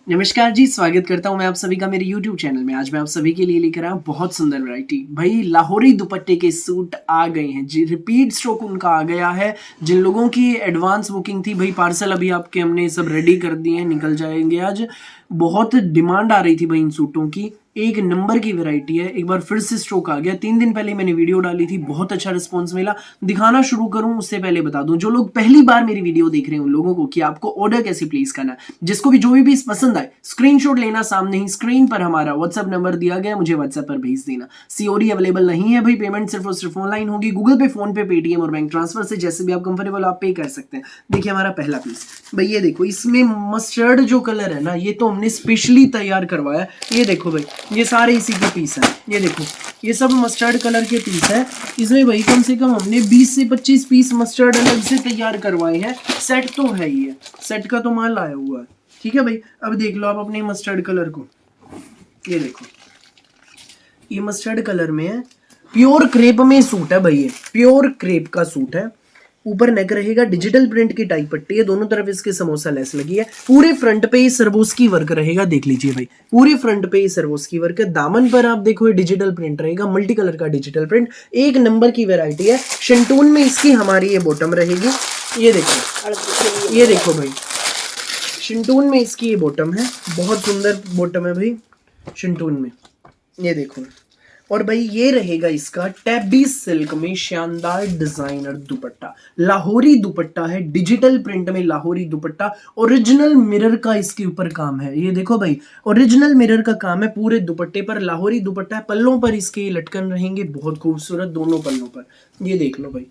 नमस्कार जी, स्वागत करता हूँ मैं आप सभी का मेरे YouTube चैनल में। आज मैं आप सभी के लिए लेकर आया हूँ बहुत सुंदर वैरायटी। भाई लाहौरी दुपट्टे के सूट आ गए हैं जी, रिपीट स्टॉक उनका आ गया है। जिन लोगों की एडवांस बुकिंग थी भाई, पार्सल अभी आपके हमने सब रेडी कर दिए हैं, निकल जाएंगे आज। बहुत डिमांड आ रही थी भाई इन सूटों की, एक नंबर की वैरायटी है। एक बार फिर से स्टॉक आ गया। 3 दिन पहले मैंने वीडियो डाली थी, बहुत अच्छा रिस्पॉन्स मिला। दिखाना शुरू करूं उससे पहले बता दूं, जो लोग पहली बार मेरी वीडियो देख रहे हैं उन लोगों को कि आपको ऑर्डर कैसे प्लेस करना है। जिसको भी जो भी पीस पसंद आए स्क्रीनशॉट लेना, सामने ही स्क्रीन पर हमारा व्हाट्सएप नंबर दिया गया, मुझे व्हाट्सएप पर भेज देना। सीओडी अवेलेबल नहीं है भाई, पेमेंट सिर्फ और सिर्फ ऑनलाइन होगी, गूगल पे, फोन पे, पेटीएम और बैंक ट्रांसफर से, जैसे भी आप कंफर्टेबल आप पे कर सकते हैं। देखिए हमारा पहला पीस भाई, ये देखो, इसमें मस्टर्ड जो कलर है ना, ये तो हमने स्पेशली तैयार करवाया। ये देखो भाई, ये सारे इसी के पीस है। ये देखो, ये सब मस्टर्ड कलर के पीस है। इसमें भाई कम से कम हमने 20 से 25 पीस मस्टर्ड अलग से तैयार करवाए हैं। सेट तो है ही है, सेट का तो माल आया हुआ है। ठीक है भाई, अब देख लो आप अपने मस्टर्ड कलर को। ये देखो, ये मस्टर्ड कलर में है, प्योर क्रेप में सूट है भाई, ये प्योर क्रेप का सूट है। ऊपर नेक रहेगा, डिजिटल प्रिंट की टाइप पट्टी है, दोनों तरफ इसके समोसा लेस लगी है। पूरे फ्रंट पे ये सरबोस्की वर्क रहेगा, देख लीजिए भाई, पूरे फ्रंट पे ये सरबोस्की वर्क है। दामन पर आप देखो ये डिजिटल प्रिंट रहेगा, मल्टी कलर का डिजिटल प्रिंट, एक नंबर की वैरायटी है। शंटून में इसकी हमारी ये बॉटम रहेगी। ये देखो, ये देखो भाई, शिंटून में इसकी ये बॉटम है, बहुत सुंदर बॉटम है भाई शिंटून में। ये देखो, और भाई ये रहेगा इसका टैबी सिल्क में शानदार डिजाइनर दुपट्टा। लाहौरी दुपट्टा है, डिजिटल प्रिंट में लाहौरी दुपट्टा। ओरिजिनल मिरर का इसके ऊपर काम है। ये देखो भाई, ओरिजिनल मिरर का काम है पूरे दुपट्टे पर। लाहौरी दुपट्टा है, पल्लों पर इसके लटकन रहेंगे बहुत खूबसूरत, दोनों पल्लों पर। ये देख लो भाई,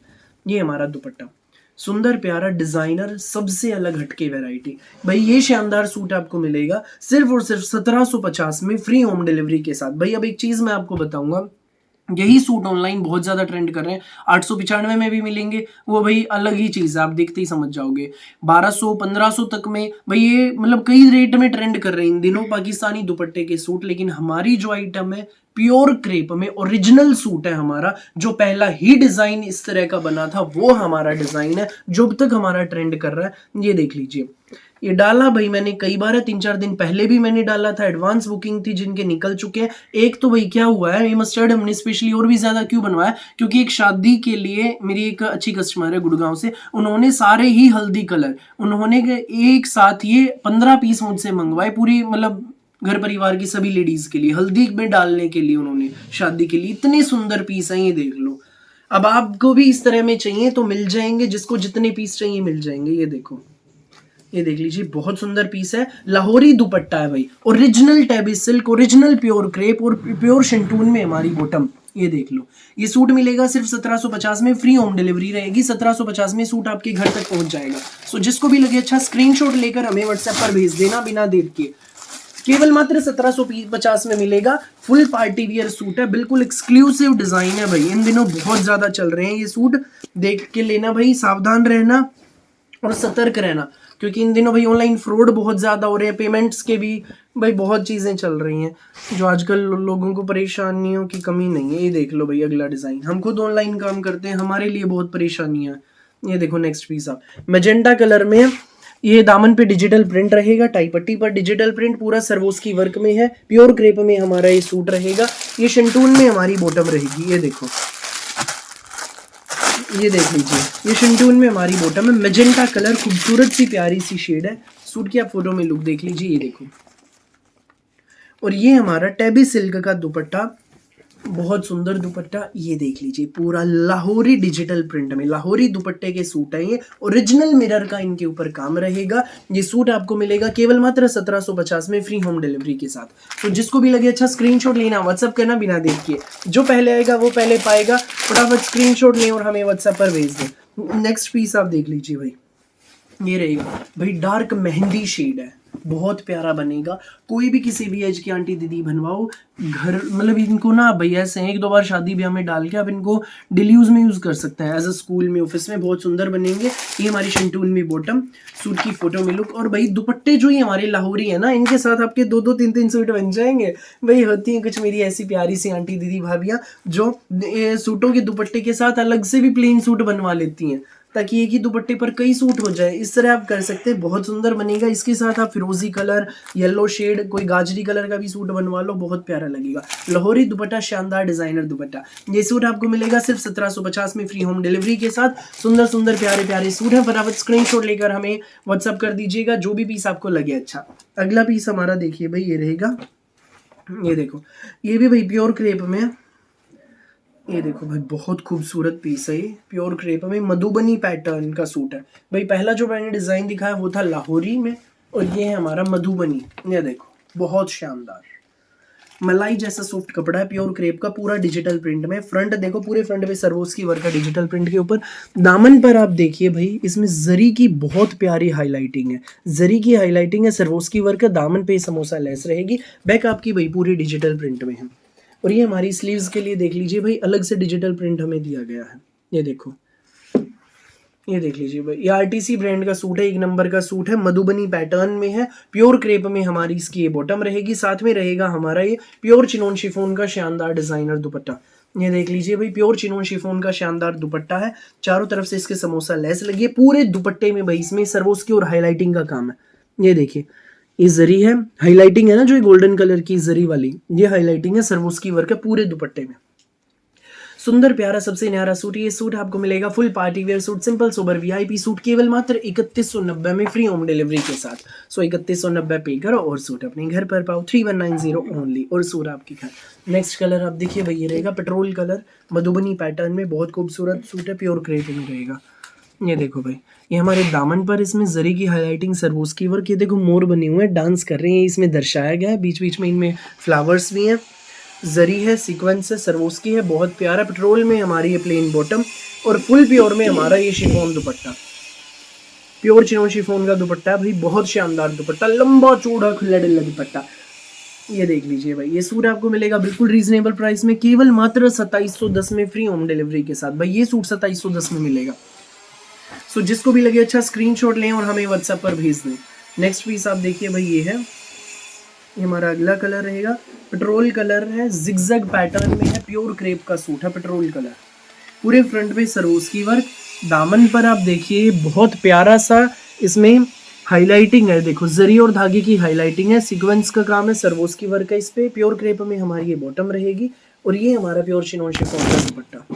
ये हमारा दुपट्टा, सुंदर प्यारा डिजाइनर, सबसे अलग हटके वैरायटी। भाई ये शानदार सूट आपको मिलेगा सिर्फ और सिर्फ 1750 में, फ्री होम डिलीवरी के साथ। भाई अब एक चीज मैं आपको बताऊंगा, यही सूट ऑनलाइन बहुत ज्यादा ट्रेंड कर रहे हैं। 895 में भी मिलेंगे, वो भाई अलग ही चीज है, आप देखते ही समझ जाओगे। 1200 1500 तक में भाई, ये मतलब कई रेट में ट्रेंड कर रहे हैं इन दिनों पाकिस्तानी दुपट्टे के सूट। लेकिन हमारी जो आइटम है प्योर क्रेप में, ओरिजिनल सूट है हमारा। जो पहला ही डिजाइन इस तरह का बना था वो हमारा डिजाइन है, जो अब तक हमारा ट्रेंड कर रहा है। ये देख लीजिए, ये डाला भाई मैंने कई बार है, 3-4 दिन पहले भी मैंने डाला था। एडवांस बुकिंग थी जिनके निकल चुके हैं। एक तो भाई क्या हुआ है, ये मस्टर्ड हमने स्पेशली और भी ज्यादा क्यों बनवाया, क्योंकि एक शादी के लिए मेरी एक अच्छी कस्टमर है गुड़गांव से, उन्होंने सारे ही हल्दी कलर, उन्होंने एक साथ ये 15 पीस मुझसे मंगवाए, पूरी मतलब घर परिवार की सभी लेडीज के लिए, हल्दी में डालने के लिए, उन्होंने शादी के लिए। इतने सुंदर पीस हैं, ये देख लो। अब आपको भी इस तरह में चाहिए तो मिल जाएंगे, जिसको जितने पीस चाहिए मिल जाएंगे। ये देखो, ये देख लीजिए, बहुत सुंदर पीस है। लाहौरी दुपट्टा है भाई, original tabby silk, original pure crepe और प्योर शंटून में हमारी बॉटम। ये देख लो, ये सूट मिलेगा सिर्फ 1750 में, फ्री होम डिलीवरी रहेगी। 1750 में सूट आपके घर तक पहुंच जाएगा। सो जिसको भी लगे अच्छा, स्क्रीनशॉट लेकर हमें व्हाट्सएप पर भेज देना बिना देर के। केवल मात्र 1750 में मिलेगा। फुल पार्टी वियर सूट है, बिल्कुल एक्सक्लूसिव डिजाइन है भाई, इन दिनों बहुत ज्यादा चल रहे हैं ये सूट। देख के लेना भाई, सावधान रहना और सतर्क रहना, क्योंकि इन दिनों भाई ऑनलाइन फ्रॉड बहुत ज़्यादा हो रहे हैं। पेमेंट्स के भी भाई बहुत चीज़ें चल रही हैं, जो आजकल लोगों को परेशानियों की कमी नहीं है। ये देख लो भाई, अगला डिज़ाइन, हम खुद ऑनलाइन काम करते हैं, हमारे लिए बहुत परेशानियाँ हैं। ये देखो नेक्स्ट पीस आप, मैजेंटा कलर में, ये दामन पे डिजिटल प्रिंट रहेगा, टाई पट्टी पर डिजिटल प्रिंट, पूरा सरवोस्की वर्क में है, प्योर क्रेप में हमारा ये सूट रहेगा। ये शंटून में हमारी बॉटम रहेगी। ये देखो, ये देख लीजिए, ये शंटून में हमारी बॉटम है, मैजेंटा कलर, खूबसूरत सी प्यारी सी शेड है। सूट की आप फोटो में लुक देख लीजिए। ये देखो, और ये हमारा टैबी सिल्क का दुपट्टा, बहुत सुंदर दुपट्टा। ये देख लीजिए, पूरा लाहौरी डिजिटल प्रिंट में लाहौरी दुपट्टे के सूट है ये, ओरिजिनल मिरर का इनके ऊपर काम रहेगा। ये सूट आपको मिलेगा केवल मात्र 1750 में, फ्री होम डिलीवरी के साथ। तो जिसको भी लगे अच्छा, स्क्रीनशॉट लेना, व्हाट्सअप करना बिना देर किए। जो पहले आएगा वो पहले पाएगा, फटाफट स्क्रीनशॉट लें और हमें व्हाट्सएप पर भेज दें। नेक्स्ट पीस आप देख लीजिए भाई, ये रहेगा भाई, डार्क मेहंदी शेड है, बहुत प्यारा बनेगा। कोई भी किसी भी एज की आंटी दीदी बनवाओ, घर मतलब इनको ना भैया ऐसे हैं, 1-2 बार शादी ब्याह में डाल के आप इनको डेली यूज में यूज कर सकते हैं, एज अ स्कूल में, ऑफिस में, बहुत सुंदर बनेंगे। ये हमारी शंटून में बॉटम, सूट की फोटो में लुक। और भाई दुपट्टे जो ये हमारे लाहौरी है ना, इनके साथ आपके 2-2 3-3 सूट बन जाएंगे भाई। होती हैं कुछ मेरी ऐसी प्यारी सी आंटी दीदी भाभियाँ जो सूटों के दुपट्टे के साथ अलग से भी प्लेन सूट बनवा लेती हैं, ताकि एक ही दुपट्टे पर कई सूट हो जाए। इस तरह आप कर सकते हैं, बहुत सुंदर बनेगा। इसके साथ आप फिरोजी कलर, येलो शेड, कोई गाजरी कलर का भी सूट बनवा लो, बहुत प्यारा लगेगा। लाहौरी दुपट्टा, शानदार डिजाइनर दुपट्टा। ये सूट आपको मिलेगा सिर्फ 1750 में, फ्री होम डिलीवरी के साथ। सुंदर सुंदर प्यारे प्यारे सूट है। फटाफट स्क्रीनशॉट लेकर हमें व्हाट्सअप कर दीजिएगा जो भी पीस आपको लगे अच्छा। अगला पीस हमारा देखिए भाई, ये रहेगा, ये देखो, ये भी भाई प्योर क्रेप में है। ये देखो भाई, बहुत खूबसूरत पीस है ये, प्योर क्रेप में मधुबनी पैटर्न का सूट है भाई। पहला जो मैंने डिजाइन दिखाया वो था लाहौरी में, और ये है हमारा मधुबनी। ये देखो, बहुत शानदार मलाई जैसा सॉफ्ट कपड़ा है, प्योर क्रेप का, पूरा डिजिटल प्रिंट में। फ्रंट देखो, पूरे फ्रंट पे सरवोस्की वर्क है डिजिटल प्रिंट के ऊपर। दामन पर आप देखिए भाई, इसमें जरी की बहुत प्यारी हाईलाइटिंग है, जरी की हाईलाइटिंग है, सरवोस्की वर्क है। दामन पे समोसा लेस रहेगी। बैक आपकी भाई पूरी डिजिटल प्रिंट में है। और ये हमारी स्लीव्स के लिए देख लीजिए भाई, अलग से डिजिटल प्रिंट हमें दिया गया है। ये देखो, ये देख लीजिए भाई, ये आरटीसी ब्रांड का सूट है, एक नंबर का सूट है, मधुबनी पैटर्न में है, प्योर क्रेप में हमारी इसकी ये बॉटम रहेगी। साथ में रहेगा हमारा ये प्योर चिनोन शिफॉन का शानदार डिजाइनर दुपट्टा। ये देख लीजिए भाई, प्योर चिनोन शिफॉन का शानदार दुपट्टा है। चारों तरफ से इसके समोसा लेस लगी है। पूरे दुपट्टे में भाई इसमें सरवोस्की और हाईलाइटिंग का काम है। ये देखिए, ये जरी है, हाईलाइटिंग है ना, जो ये गोल्डन कलर की जरी वाली, ये हाईलाइटिंग है, सरवोस्की वर्क है पूरे दुपट्टे में। सुंदर प्यारा सबसे न्यारा सूट। ये सूट आपको मिलेगा full party wear suit, simple sober VIP suit, केवल मात्र 3190 में, फ्री होम डिलीवरी के साथ। सो 3190 पे करो और सूट अपने घर पर पाओ। 3190 ओनली, और सूट आपके घर। नेक्स्ट कलर आप देखिए भाई, ये रहेगा पेट्रोल कलर, मधुबनी पैटर्न में, बहुत खूबसूरत सूट है, प्योर क्रेप में रहेगा। ये देखो भाई, ये हमारे दामन पर इसमें जरी की हाईलाइटिंग, सरवोस्की वर्क। ये देखो, मोर बने हुए हैं, डांस कर रहे हैं, इसमें दर्शाया गया है। बीच बीच में इनमें फ्लावर्स भी हैं, जरी है, सीक्वेंस है, सरवोस्की है, बहुत प्यारा। पेट्रोल में हमारी ये प्लेन बॉटम, और फुल प्योर में हमारा ये शिफॉन दुपट्टा, प्योर चिनोन शिफॉन का दुपट्टा है भाई, बहुत शानदार दुपट्टा, लंबा चौड़ा खुला डुल्ला दुपट्टा। ये देख लीजिए भाई, ये सूट आपको मिलेगा बिल्कुल रीजनेबल प्राइस में, केवल मात्र 2710 में, फ्री होम डिलीवरी के साथ। भाई ये सूट 2710 में मिलेगा। सो जिसको भी लगे अच्छा, स्क्रीनशॉट लें और हमें व्हाट्सएप पर भेज दें। नेक्स्ट पीस आप देखिए भाई, ये है, ये हमारा अगला कलर रहेगा, पेट्रोल कलर है, जिगजैग पैटर्न में है, प्योर क्रेप का सूट है, पेट्रोल कलर। पूरे फ्रंट पे सरवोस्की वर्क। दामन पर आप देखिए, बहुत प्यारा सा इसमें हाईलाइटिंग है। देखो, जरी और धागे की हाईलाइटिंग है, सीक्वेंस का काम है, सरवोस्की वर्क है इस पे। प्योर क्रेप में हमारी ये बॉटम रहेगी, और ये हमारा प्योर चिनोन शिफॉन का दुपट्टा।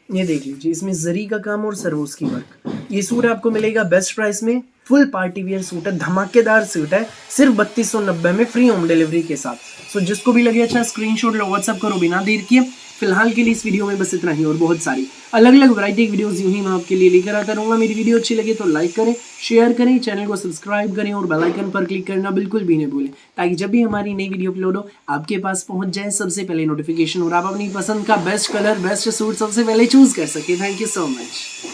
ये देख लीजिए, इसमें जरी का काम और सरवोस्की वर्क। ये सूट आपको मिलेगा बेस्ट प्राइस में, फुल पार्टी वियर सूट है, धमाकेदार सूट है, सिर्फ 3290 में, फ्री होम डिलीवरी के साथ। सो जिसको भी लगे अच्छा, स्क्रीनशॉट लो, व्हाट्सअप करो बिना देर किए। फिलहाल के लिए इस वीडियो में बस इतना ही, और बहुत सारी अलग अलग वैरायटी की वीडियोस यूं ही मैं आपके लिए लेकर आता रहूँगा। मेरी वीडियो अच्छी लगे तो लाइक करें, शेयर करें, चैनल को सब्सक्राइब करें, और बेल आइकन पर क्लिक करना बिल्कुल भी नहीं भूलें, ताकि जब भी हमारी नई वीडियो अपलोड हो आपके पास पहुंच जाए सबसे पहले नोटिफिकेशन, और आप अपनी पसंद का बेस्ट कलर, बेस्ट सूट सबसे पहले चूज कर सके। Thank you so much.